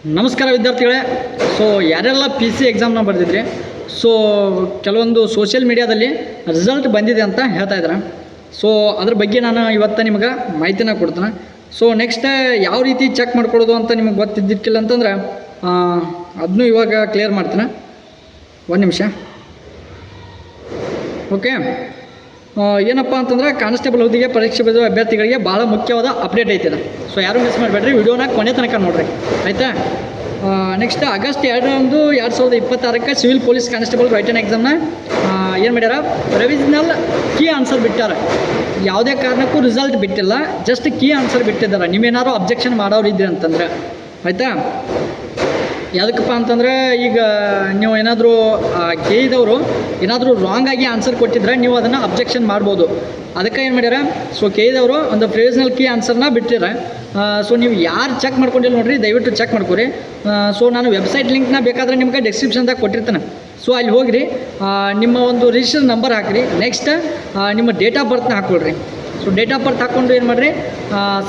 ನಮಸ್ಕಾರ ವಿದ್ಯಾರ್ಥಿಗಳೇ. ಸೊ ಯಾರೆಲ್ಲ ಪಿ ಸಿ ಎಕ್ಸಾಮ್ನ ಬರೆದಿದ್ರಿ, ಸೊ ಕೆಲವೊಂದು ಸೋಷಿಯಲ್ ಮೀಡಿಯಾದಲ್ಲಿ ರಿಸಲ್ಟ್ ಬಂದಿದೆ ಅಂತ ಹೇಳ್ತಾ ಇದ್ದಾರೆ. ಸೊ ಅದ್ರ ಬಗ್ಗೆ ನಾನು ಇವತ್ತು ನಿಮಗೆ ಮಾಹಿತಿನ ಕೊಡ್ತೇನೆ. ಸೊ ನೆಕ್ಸ್ಟ್ ಯಾವ ರೀತಿ ಚೆಕ್ ಮಾಡ್ಕೊಳ್ಳೋದು ಅಂತ ನಿಮಗೆ ಗೊತ್ತಿದ್ದಿಕ್ಕಿಲ್ಲ ಅಂತಂದ್ರೆ ಅದನ್ನು ಇವಾಗ ಕ್ಲಿಯರ್ ಮಾಡ್ತೇನೆ. ಒಂದು ನಿಮಿಷ. ಓಕೆ, ಏನಪ್ಪ ಅಂತಂದ್ರೆ ಕಾನ್ಸ್ಟೇಬಲ್ ಹುದ್ದೆಗೆ ಪರೀಕ್ಷೆ ಬರೆಯುವ ಅಭ್ಯರ್ಥಿಗಳಿಗೆ ಭಾಳ ಮುಖ್ಯವಾದ ಅಪ್ಡೇಟ್ ಐತೆ. ಸೊ ಯಾರು ಮಿಸ್ ಮಾಡಬೇಡ್ರಿ, ವಿಡಿಯೋನ ಕೊನೆ ತನಕ ನೋಡ್ರಿ, ಆಯಿತಾ. Next August 2, 2026 civil police constable written ಎಕ್ಸಾಮ್ನ ಏನು ಮಾಡ್ಯಾರ, ಪ್ರೊವಿಷನಲ್ ಕೀ ಆನ್ಸರ್ ಬಿಟ್ಟಾರ. ಯಾವುದೇ ಕಾರಣಕ್ಕೂ ರಿಸಲ್ಟ್ ಬಿಟ್ಟಿಲ್ಲ, ಜಸ್ಟ್ ಕೀ ಆನ್ಸರ್ ಬಿಟ್ಟಿದ್ದಾರೆ. ನೀವೇನಾದ್ರು ಅಬ್ಜೆಕ್ಷನ್ ಮಾಡೋರು ಇದ್ರಿ ಅಂತಂದ್ರೆ, ಆಯಿತಾ. ಯಾವುದಕ್ಕಪ್ಪ ಅಂತಂದರೆ ಈಗ ನೀವು ಏನಾದರೂ ಕೇಳಿದವರು ಏನಾದರೂ ರಾಂಗಾಗಿ ಆನ್ಸರ್ ಕೊಟ್ಟಿದ್ರೆ ನೀವು ಅದನ್ನು ಅಬ್ಜೆಕ್ಷನ್ ಮಾಡ್ಬೋದು. ಅದಕ್ಕೆ ಏನು ಮಾಡ್ಯಾರ, ಸೊ ಕೇಳಿದವರು ಒಂದು ಪ್ರೊವಿಷನಲ್ ಕೀ ಆನ್ಸರ್ನ ಬಿಟ್ಟಿದ್ದಾರೆ. ಸೊ ನೀವು ಯಾರು ಚೆಕ್ ಮಾಡ್ಕೊಂಡಿಲ್ಲ ನೋಡಿರಿ, ದಯವಿಟ್ಟು ಚೆಕ್ ಮಾಡ್ಕೊರಿ. ಸೊ ನಾನು ವೆಬ್ಸೈಟ್ ಲಿಂಕ್ನ ಬೇಕಾದರೆ ನಿಮ್ಗೆ ಡಿಸ್ಕ್ರಿಪ್ಷನ್ದಾಗ ಕೊಟ್ಟಿರ್ತಾನೆ. ಸೊ ಅಲ್ಲಿ ಹೋಗಿರಿ, ನಿಮ್ಮ ಒಂದು ರಿಜಿಸ್ಟರ್ ನಂಬರ್ ಹಾಕಿರಿ. ನೆಕ್ಸ್ಟ್ ನಿಮ್ಮ ಡೇಟ್ ಆಫ್ ಬರ್ತ್ನ ಹಾಕ್ಕೊಳ್ರಿ. ಸೊ ಡೇಟ್ ಆಫ್ ಬರ್ತ್ ಹಾಕ್ಕೊಂಡು ಏನು ಮಾಡಿರಿ,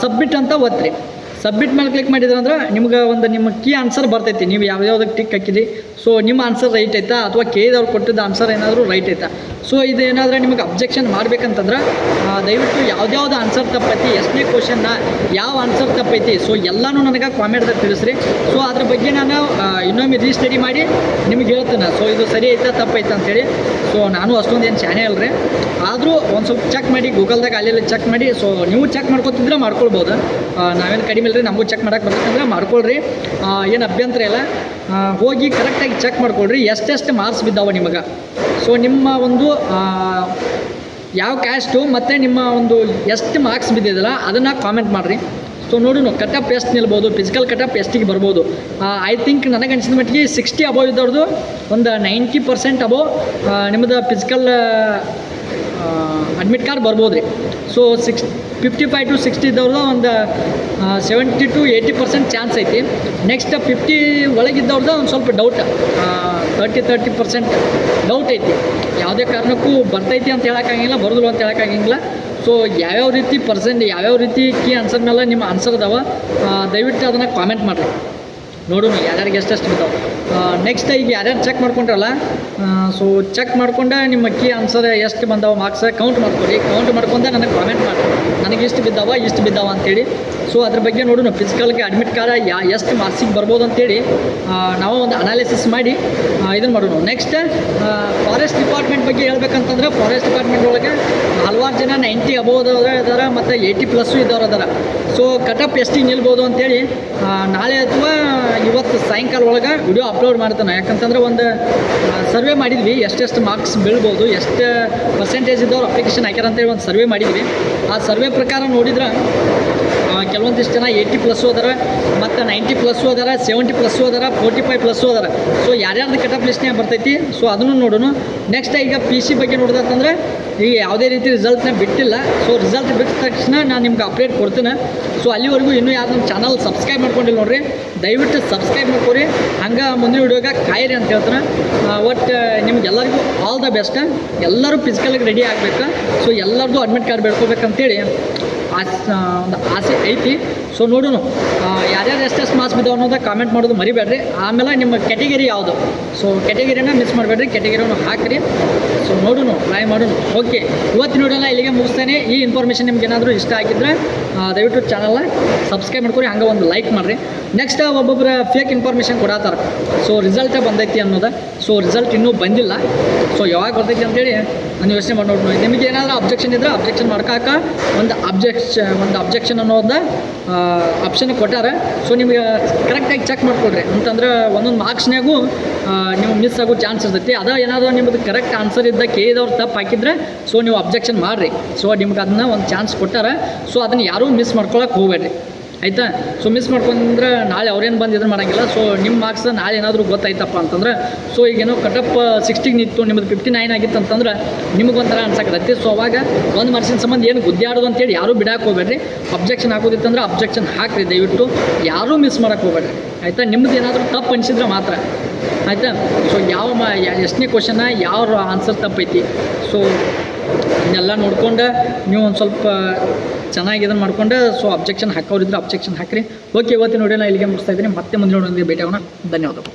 ಸಬ್ಮಿಟ್ ಅಂತ ಒತ್ತಿರಿ. ಸಬ್ಮಿಟ್ ಮೇಲೆ ಕ್ಲಿಕ್ ಮಾಡಿದ್ರೆ ಅಂದ್ರೆ ನಿಮ್ಗೆ ಒಂದು ನಿಮ್ಮ ಕೀ ಆನ್ಸರ್ ಬರ್ತೈತಿ. ನೀವು ಯಾವ್ಯಾವ್ದಕ್ಕೆ ಟಿಕ್ ಹಾಕಿರಿ, ಸೊ ನಿಮ್ಮ ಆನ್ಸರ್ ರೈಟ್ ಐತಾ ಅಥವಾ ಕೇಳಿದವ್ರು ಕೊಟ್ಟಿದ್ದ ಆನ್ಸರ್ ಏನಾದರೂ ರೈಟ್ ಐತಾ. ಸೊ ಇದು ಏನಾದರೂ ನಿಮಗೆ ಅಬ್ಜೆಕ್ಷನ್ ಮಾಡಬೇಕಂತಂದ್ರೆ ದಯವಿಟ್ಟು ಯಾವ್ದು ಆನ್ಸರ್ ತಪ್ಪೈತಿ, ಎಷ್ಟನೇ ಕ್ವಶನ್ನ ಯಾವ ಆನ್ಸರ್ ತಪ್ಪೈತಿ, ಸೊ ಎಲ್ಲನೂ ನನಗೆ ಕಾಮೆಂಟ್ದಾಗ ತಿಳಿಸ್ರಿ. ಸೊ ಅದ್ರ ಬಗ್ಗೆ ನಾನು ಇನ್ನೊಮ್ಮೆ ರೀಸ್ಟಡಿ ಮಾಡಿ ನಿಮ್ಗೆ ಹೇಳ್ತೇನೆ, ಸೊ ಇದು ಸರಿ ಐತಾ ತಪ್ಪೈತಾ ಅಂತೇಳಿ. ಸೊ ನಾನು ಅಷ್ಟೊಂದು ಏನು ಚಾನೇ ಅಲ್ರಿ, ಆದರೂ ಒಂದು ಸ್ವಲ್ಪ ಚೆಕ್ ಮಾಡಿ, ಗೂಗಲ್ದಾಗ ಅಲ್ಲೆಲ್ಲ ಚೆಕ್ ಮಾಡಿ. ಸೊ ನೀವು ಚೆಕ್ ಮಾಡ್ಕೊತಿದ್ರೆ ಮಾಡ್ಕೊಳ್ಬೋದು, ನಾವೇನು ಕಡಿಮೆ ಇಲ್ಲರಿ, ನಮಗೂ ಚೆಕ್ ಮಾಡೋಕೆ ಬರ್ತಂದ್ರೆ ಮಾಡ್ಕೊಳ್ರಿ, ಏನು ಅಭ್ಯಂತರ ಇಲ್ಲ. ಹೋಗಿ ಕರೆಕ್ಟಾಗಿ ಚೆಕ್ ಮಾಡ್ಕೊಳ್ರಿ ಎಷ್ಟೆಷ್ಟು ಮಾರ್ಕ್ಸ್ ಬಿದ್ದಾವೆ ನಿಮಗೆ. ಸೊ ನಿಮ್ಮ ಒಂದು ಯಾವ ಕ್ಯಾಸ್ಟು ಮತ್ತು ನಿಮ್ಮ ಒಂದು ಎಷ್ಟು ಮಾರ್ಕ್ಸ್ ಬಿದ್ದಿದ್ದಲ್ಲ ಅದನ್ನು ಕಾಮೆಂಟ್ ಮಾಡಿರಿ. ಸೊ ನೋಡೋಣ ಕಟಪ್ ಎಷ್ಟು ನಿಲ್ಬೋದು, ಫಿಸಿಕಲ್ ಕಟಪ್ ಎಷ್ಟಿಗೆ ಬರ್ಬೋದು. ಐ ಥಿಂಕ್ ನನಗೆ ಅನಿಸಿದ ಮಟ್ಟಿಗೆ 60 ಅಬೋವ್ ಇದ್ದವ್ರದ್ದು ಒಂದು 90% ಅಬೋವ್ ನಿಮ್ಮದು ಫಿಸಿಕಲ್ ಅಡ್ಮಿಟ್ ಕಾರ್ಡ್ ಬರ್ಬೋದು ರೀ. ಸೊ 55 to 60 ಇದ್ದವ್ರದ್ದು ಒಂದು 70 to 80% ಚಾನ್ಸ್ ಐತಿ. ನೆಕ್ಸ್ಟ್ 50 ಒಳಗಿದ್ದವ್ರದ್ದು ಒಂದು ಸ್ವಲ್ಪ ಡೌಟ್, 30% ಡೌಟ್ ಐತಿ. ಯಾವುದೇ ಕಾರಣಕ್ಕೂ ಬರ್ತೈತಿ ಅಂತ ಹೇಳೋಕ್ಕಾಗಿಲ್ಲ, ಬರೋದಿಲ್ಲ ಅಂತ ಹೇಳೋಕ್ಕಾಗಿಲ್ಲ. ಸೊ ಯಾವ್ಯಾವ ರೀತಿ ಯಾವ್ಯಾವ ರೀತಿ ಕೀ ಆನ್ಸರ್ ಮೇಲೆ ನಿಮ್ಮ ಆನ್ಸರ್ ಅದಾವೆ, ದಯವಿಟ್ಟು ಅದನ್ನು ಕಾಮೆಂಟ್ ಮಾಡಿರಿ. ನೋಡೋಣ ಯಾರ್ಯಾರಿಗೆ ಎಷ್ಟೆಷ್ಟು ಬಿದ್ದಾವೆ. ನೆಕ್ಸ್ಟ್ ಈಗ ಯಾರ್ಯಾರು ಚೆಕ್ ಮಾಡ್ಕೊಂಡ್ರಲ್ಲ, ಸೊ ಚೆಕ್ ಮಾಡ್ಕೊಂಡೆ ನಿಮ್ಮ ಕೀ ಆನ್ಸರ್ ಎಷ್ಟು ಬಂದಾವೆ ಮಾರ್ಕ್ಸ್ ಕೌಂಟ್ ಮಾಡ್ಕೊಡಿ. ಕೌಂಟ್ ಮಾಡ್ಕೊಂಡೆ ನನಗೆ ಕಾಮೆಂಟ್ ಮಾಡಿ, ನನಗೆ ಇಷ್ಟು ಬಿದ್ದಾವ ಅಂತೇಳಿ. ಸೊ ಅದ್ರ ಬಗ್ಗೆ ನೋಡೋಣ, ಫಿಸಿಕಲ್ಗೆ ಅಡ್ಮಿಟ್ ಕಾರ್ಡ್ ಎಷ್ಟು ಮಾರ್ಕ್ಸಿಗೆ ಬರ್ಬೋದು ಅಂತೇಳಿ ನಾವು ಒಂದು ಅನಾಲಿಸಿಸ್ ಮಾಡಿ ಇದನ್ನು ಮಾಡೋಣ. ನೆಕ್ಸ್ಟ್ ಫಾರೆಸ್ಟ್ ಡಿಪಾರ್ಟ್ಮೆಂಟ್ ಬಗ್ಗೆ ಹೇಳ್ಬೇಕಂತಂದ್ರೆ, ಫಾರೆಸ್ಟ್ ಡಿಪಾರ್ಟ್ಮೆಂಟ್ ಒಳಗೆ ಹಲವಾರು ಜನ 90 ಅಬೋವ್ ಇದ್ದಾರೆ ಮತ್ತು 80+ ಇದ್ದವ್ರು ಅದಾರ. ಸೊ ಕಟಪ್ ಎಷ್ಟಿಗೆ ನಿಲ್ಬೋದು ಅಂತೇಳಿ ನಾಳೆ ಅಥವಾ ಇವತ್ತು ಸಾಯಂಕಾಲ ಒಳಗೆ ವಿಡಿಯೋ ಅಪ್ಲೋಡ್ ಮಾಡ್ತಾನೆ. ಯಾಕಂತಂದ್ರೆ ಒಂದು ಸರ್ವೆ ಮಾಡಿದ್ವಿ, ಎಷ್ಟೆಷ್ಟು ಮಾರ್ಕ್ಸ್ ಬೀಳ್ಬೋದು, ಎಷ್ಟು ಪರ್ಸೆಂಟೇಜ್ ಇದ್ದವ್ರು ಅಪ್ಲಿಕೇಶನ್ ಹಾಕ್ಯಾರ ಅಂತೇಳಿ ಒಂದು ಸರ್ವೆ ಮಾಡಿದ್ವಿ. ಆ ಸರ್ವೆ ಪ್ರಕಾರ ನೋಡಿದ್ರೆ ಕೆಲವೊಂದಿಷ್ಟು ಜನ 80+ ಅದಾರ, ಮತ್ತು 90+ ಅದಾರ, 70+ ಅದಾರ, 45+ ಅದಾರ. ಸೊ ಯಾರ್ಯಾರ್ದು ಕಟಪ್ ಲಿಸ್ಟ್ನೇ ಬರ್ತೈತಿ. ಸೊ ಅದನ್ನು ನೋಡೋಣ. ನೆಕ್ಸ್ಟ್ ಈಗ PC ಬಗ್ಗೆ ನೋಡೋದಂತಂದ್ರೆ ಈಗ ಯಾವುದೇ ರೀತಿ ರಿಸಲ್ಟ್ನ ಬಿಟ್ಟಿಲ್ಲ. ಸೊ ರಿಸಲ್ಟ್ ಬಿಟ್ಟ ತಕ್ಷಣ ನಾನು ನಿಮ್ಗೆ ಅಪ್ಡೇಟ್ ಕೊಡ್ತೀನಿ. ಸೊ ಅಲ್ಲಿವರೆಗೂ ಇನ್ನೂ ಯಾರು ನಮ್ಮ ಚಾನಲ್ ಸಬ್ಸ್ಕ್ರೈಬ್ ಮಾಡ್ಕೊಂಡಿಲ್ಲ ನೋಡಿರಿ, ದಯವಿಟ್ಟು ಸಬ್ಸ್ಕ್ರೈಬ್ ಮಾಡ್ಕೊರಿ. ಹಂಗೆ ಮುಂದಿನ ವಿಡಿಯೋಗೆ ಕಾಯಿರಿ ಅಂತ ಹೇಳ್ತಾನೆ. ಒಟ್ಟು ನಿಮ್ಗೆಲ್ಲರಿಗೂ ಆಲ್ ದ ಬೆಸ್ಟ್. ಎಲ್ಲರೂ ಫಿಸಿಕಲ್ಗೆ ರೆಡಿ ಆಗಬೇಕು. ಸೊ ಎಲ್ಲರದು ಅಡ್ಮಿಟ್ ಕಾರ್ಡ್ ಬೇಡ್ಕೋಬೇಕಂತೇಳಿ ಒಂದು ಆಸೆ ಐತಿ. ಸೊ ನೋಡೋಣ ಯಾರ್ಯಾರು ಎಷ್ಟೆಷ್ಟು ಮಾರ್ಕ್ಸ್ ಬಿದ್ದಾವೆ ಅನ್ನೋದು ಕಾಮೆಂಟ್ ಮಾಡೋದು ಮರಿಬೇಡ್ರಿ. ಆಮೇಲೆ ನಿಮ್ಮ ಕ್ಯಾಟಗರಿ ಯಾವುದು, ಸೊ ಕ್ಯಾಟಗರಿನ ಮಿಸ್ ಮಾಡಬೇಡ್ರಿ, ಕ್ಯಾಟಗರಿಯನ್ನು ಹಾಕಿರಿ. ಸೊ ನೋಡೋಣ, ಟ್ರೈ ಮಾಡೋಣ. ಓಕೆ, ಇವತ್ತಿನ ವಿಡಿಯೋನ ಇಲ್ಲಿಗೆ ಮುಗಿಸ್ತೇನೆ. ಈ ಇನ್ಫಾರ್ಮೇಷನ್ ನಿಮ್ಗೆ ಏನಾದರೂ ಇಷ್ಟ ಆಗಿದ್ದರೆ ದಯವಿಟ್ಟು ಚಾನಲ್ನ ಸಬ್ಸ್ಕ್ರೈಬ್ ಮಾಡ್ಕೊರಿ, ಹಂಗೆ ಒಂದು ಲೈಕ್ ಮಾಡಿರಿ. ನೆಕ್ಸ್ಟ್ ಒಬ್ಬೊಬ್ಬರ ಫೇಕ್ ಇನ್ಫಾರ್ಮೇಷನ್ ಕೊಡತ್ತಾರೆ. ಸೊ ರಿಸಲ್ಟೇ ಬಂದೈತಿ ಅನ್ನೋದು. ಸೊ ರಿಸಲ್ಟ್ ಇನ್ನೂ ಬಂದಿಲ್ಲ. ಸೊ ಯಾವಾಗ ಬರ್ತೈತಿ ಅಂತೇಳಿ ನಾನು ಯೋಚನೆ ಮಾಡಿ ನೋಡೋಣ. ನಿಮಗೆ ಏನಾದರೂ ಅಬ್ಜೆಕ್ಷನ್ ಇದ್ದರೆ ಅಬ್ಜೆಕ್ಷನ್ ಮಾಡ್ಕಾಕ ಒಂದು ಅಬ್ಜೆಕ್ಷನ್ ಅನ್ನೋದು ಆಪ್ಷನ್ ಕೊಟ್ಟಾರೆ. ಸೊ ನಿಮಗೆ ಕರೆಕ್ಟಾಗಿ ಚೆಕ್ ಮಾಡ್ಕೊಳ್ರಿ, ಅಂತಂದ್ರೆ ಒಂದೊಂದು ಮಾರ್ಕ್ಸ್ನಾಗೂ ನೀವು ಮಿಸ್ ಆಗೋ ಚಾನ್ಸ್ ಇರ್ತೈತಿ. ಅದ ಏನಾದರೂ ನಿಮ್ಮದು ಕರೆಕ್ಟ್ ಆನ್ಸರ್ ಇದ್ದ ಕೇಳಿದವ್ರು ತಪ್ಪು ಹಾಕಿದ್ರೆ ಸೊ ನೀವು ಅಬ್ಜೆಕ್ಷನ್ ಮಾಡಿರಿ. ಸೊ ನಿಮ್ಗೆ ಅದನ್ನ ಒಂದು ಚಾನ್ಸ್ ಕೊಟ್ಟಾರೆ. ಸೊ ಅದನ್ನು ಯಾರೂ ಮಿಸ್ ಮಾಡ್ಕೊಳಕ್ಕೆ ಹೋಗಬೇಡ್ರಿ, ಆಯಿತಾ. ಸೊ ಮಿಸ್ ಮಾಡ್ಕೊಂಡ್ರೆ ನಾಳೆ ಅವ್ರೇನು ಬಂದು ಇದನ್ನು ಮಾಡೋಂಗಿಲ್ಲ. ಸೊ ನಿಮ್ಮ ಮಾರ್ಕ್ಸ್ ನಾಳೆ ಏನಾದರೂ ಗೊತ್ತಾಯ್ತಪ್ಪ ಅಂತಂದ್ರೆ, ಸೊ ಈಗೇನೋ ಕಟಪ್ 60 ನಿಂತು ನಿಮ್ಮದು 59 ಆಗಿತ್ತು ಅಂತಂದ್ರೆ ನಿಮಗೊಂಥರ ಅನ್ಸಕತ್ತೈತಿ. ಸೊ ಅವಾಗ ಒಂದು ಮಾರ್ಕ್ಸಿನ ಸಂಬಂಧ ಏನು ಗುದ್ದಾಡೋದು ಅಂತೇಳಿ ಯಾರೂ ಬಿಡಕ್ಕೆ ಹೋಗ್ಬೇಡ್ರಿ. ಅಬ್ಜೆಕ್ಷನ್ ಹಾಕೋದಿತ್ತಂದ್ರೆ ಅಬ್ಜೆಕ್ಷನ್ ಹಾಕಿರಿ, ದಯವಿಟ್ಟು ಯಾರೂ ಮಿಸ್ ಮಾಡೋಕ್ಕೆ ಹೋಗ್ಬೇಡ್ರಿ, ಆಯಿತಾ. ನಿಮ್ಮದು ಏನಾದರೂ ತಪ್ಪು ಅನಿಸಿದ್ರೆ ಮಾತ್ರ, ಆಯಿತಾ. ಸೊ ಎಷ್ಟನೇ ಕ್ವಶನ್ನ ಯಾವ ಆನ್ಸರ್ ತಪ್ಪೈತಿ. ಸೊ ಇದನ್ನೆಲ್ಲ ನೋಡ್ಕೊಂಡು ನೀವು ಒಂದು ಸ್ವಲ್ಪ ಚೆನ್ನಾಗಿ ಇದನ್ನು ಮಾಡ್ಕೊಂಡು ಸೊ ಅಬ್ಜೆಕ್ಷನ್ ಹಾಕೋರಿದ್ರೆ ಅಬ್ಜೆಕ್ಷನ್ ಹಾಕಿರಿ. ಓಕೆ, ಇವತ್ತಿನ ವಿಡಿಯೋನ ಇಲ್ಲಿಗೆ ಮುಗಿಸ್ತಾ ಇದ್ದೀನಿ. ಮತ್ತೆ ಮುಂದಿನ ವಿಡಿಯೋಗೆ ಭೇಟಿ ಆಗೋಣ. ಧನ್ಯವಾದಗಳು.